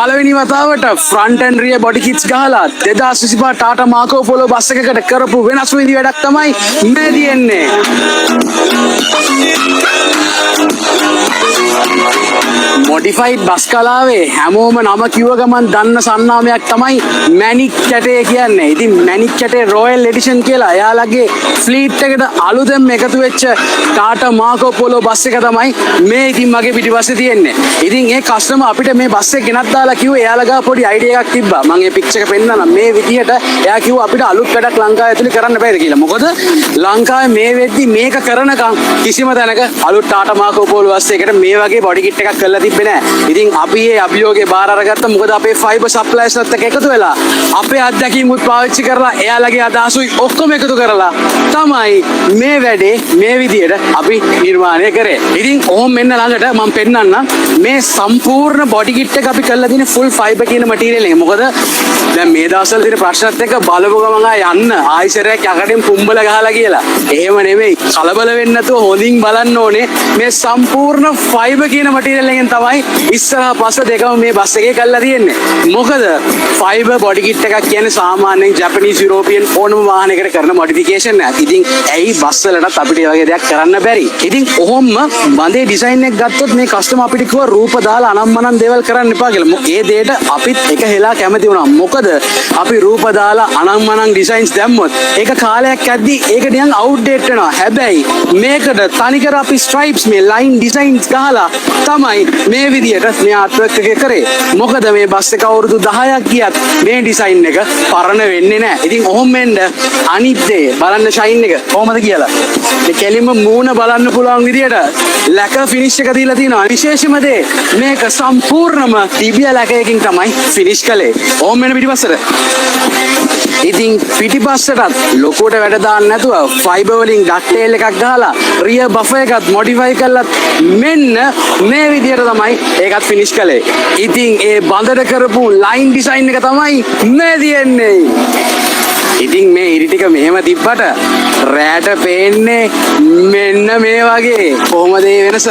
පළවෙනි වතාවට front and rear body kits ගහලා 2025 ටාටා මාකෝ පොලෝ බස් එකකට කරපු වෙනස් විදි වැඩක් තමයි මේ තියෙන්නේ. මොඩිෆයිඩ් බස් කලාවේ හැමෝම නම කිව්ව ගමන් දන්න සන්නාමයක් තමයි මැනික් කැටේ කියන්නේ. ඉතින් මැනික් කැටේ රොයල් එඩිෂන් කියලා එයාලගේ ෆ්ලීට් එකට අලුතෙන්ම එකතු වෙච්ච ටාටා මාකෝ පොලෝ බස් එක තමයි මේ ඉතින් මගේ පිටිපස්සේ තියෙන්නේ. ඉතින් ඒ කස්ටමර් අපිට මේ බස් එක ගෙනත් දාලා කිව්වේ එයාලා ගාව පොඩි අයිඩියා එකක් තිබ්බා. මම මේ පික්චර් එක පෙන්නනවා මේ විදිහට. එයා කිව්වා අපිට අලුත් වැඩක් ලංකාවේ ඇතුලේ කරන්න බෑද කියලා. මොකද ලංකාවේ මේ වෙද්දි මේක කරනකම් කිසිම තැනක අලුත් ටාටා මාකෝ පොලෝ බස් එකකට මේ වගේ බොඩි කිට් එකක් කරලා තිබ්බේ නෑ. ඉතින් අපි මේ අභියෝගේ බාර අරගත්තා. මොකද අපේ ෆයිබර් සප්ලයර්ස්ලත් එක්ක එකතු වෙලා අපේ අත්දැකීමුත් පාවිච්චි කරලා එයාලගේ අදහසුයි ඔක්කොම එකතු කරලා තමයි මේ වැඩේ මේ විදිහට අපි නිර්මාණය කරේ. ඉතින් ඕම් මෙන්න ළඟට මම පෙන්නන්නම් මේ සම්පූර්ණ බොඩි කිට් එක අපි කරලා තියෙන ෆුල් ෆයිබර් කියන මටීරියල් එක. මොකද දැන් මේ දවස්වල තියෙන ප්‍රශ්නත් එක්ක බලපු ගමන් යන්න ආයිසරයක් යකඩෙන් පුම්බල ගහලා කියලා. එහෙම නෙමෙයි. කලබල වෙන්නේ නැතුව හොඳින් බලන්න ඕනේ මේ සම්පූර්ණ ෆයිබර් කියන මටීරියල් එකෙන් තමයි ඉස්සරහා පස්ස දෙකම මේ බස් එකේ කරලා තියෙන්නේ. මොකද ෆයිබර් බොඩි කිට් එකක් කියන්නේ සාමාන්‍යයෙන් ජපනීස් යුරෝපියන් ඕනම වාහනයකට කරන මොඩිෆිකේෂන් එකක්. ඉතින් ඇයි බස් වලටත් අපිට මේ වගේ දෙයක් කරන්න බැරි? ඉතින් ඔහොම බඳේ ඩිසයින් එක ගත්තොත් මේ කස්ටමර් අපිට කිව්වා රූප දාලා අනම්මනම් දේවල් කරන්න එපා කියලා. ඒ දෙයට අපිත් එක හෙලා කැමති වුණා. මොකද අපි රූප දාලා අනම්මනම් ඩිසයින්ස් දැම්මොත් ඒක කාලයක් යද්දි ඒක නිකන් අවුට්ඩේට් වෙනවා. හැබැයි මේකට තනිකර අපි ස්ට්‍රයිප්ස් මේ ලයින් ඩිසයින්ස් ගහලා තමයි මේ විදියට මේ ආර්ට්වර්ක් එක කරේ. මොකද මේ බස් එක අවුරුදු 10ක් ගියත් මේ ඩිසයින් එක පරණ වෙන්නේ නැහැ. ඉතින් ඔහොම වෙන්න අනිත් දේ බලන්න ෂයින් එක කොහොමද කියලා. මේ කෙලින්ම මූණ බලන්න පුළුවන් විදියට ලැකර් ෆිනිෂ් එක දීලා තියෙනවා. විශේෂම දේ මේක සම්පූර්ණම ටිබියා ලැකරකින් තමයි ෆිනිෂ් කළේ. ඔහොම වෙන පිටිපස්සට. ඉතින් පිටිපස්සටත් ලොකුවට වැඩ දාන්න නැතුව ෆයිබර් වලින් ඩක්ටේල් එකක් ගහලා රියර් බෆර් එකත් මොඩිෆයි කරලා මෙන්න මේ විදියට තමයි ඒකත් ෆිනිෂ් කළේ. ඉතින් ඒ බඳට කරපු ලයින් ඩිසයින් එක තමයි මේ තියෙන්නේ. ඉතින් මේ ඉරි ටික මෙහෙම තිබ්බට රැට පේන්නේ මෙන්න මේ වගේ. කොහොමද මේ වෙනස?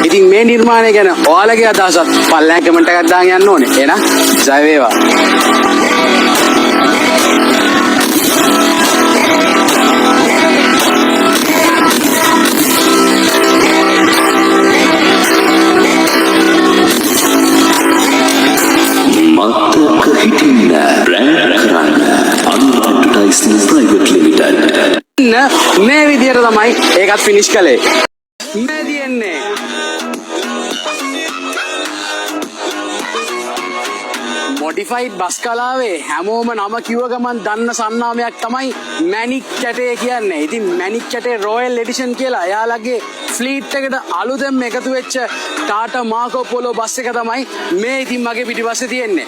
ඉතින් මේ නිර්මාණය ගැන ඔයාලගේ අදහසත් පල්ලෙහාන් කමෙන්ට් එකක් දාන්න යන්න ඕනේ. එහෙනම් ජය වේවා. මතක හිටින්න බ්‍රෑන්ඩ් කරන්න අන්ඩර්ටයිසිං ප්‍රයිවට් ලිමිටඩ්. මේ විදියට තමයි ඒකත් ෆිනිෂ් කළේ. මේ තියෙන්නේ මොඩිෆයිඩ් බස් කලාවේ හැමෝම නම කිව්ව ගමන් දන්න සන්නාමයක් තමයි මැනික් කැටේ කියන්නේ. ඉතින් මැනික් කැටේ රොයල් එඩිෂන් කියලා එයාලගේ ෆ්ලීට් එකට අලුතෙන්ම එකතු වෙච්ච ටාටා මාකෝ පොලෝ බස් එක තමයි මේ ඉතින් මගේ පිටිපස්සේ තියෙන්නේ.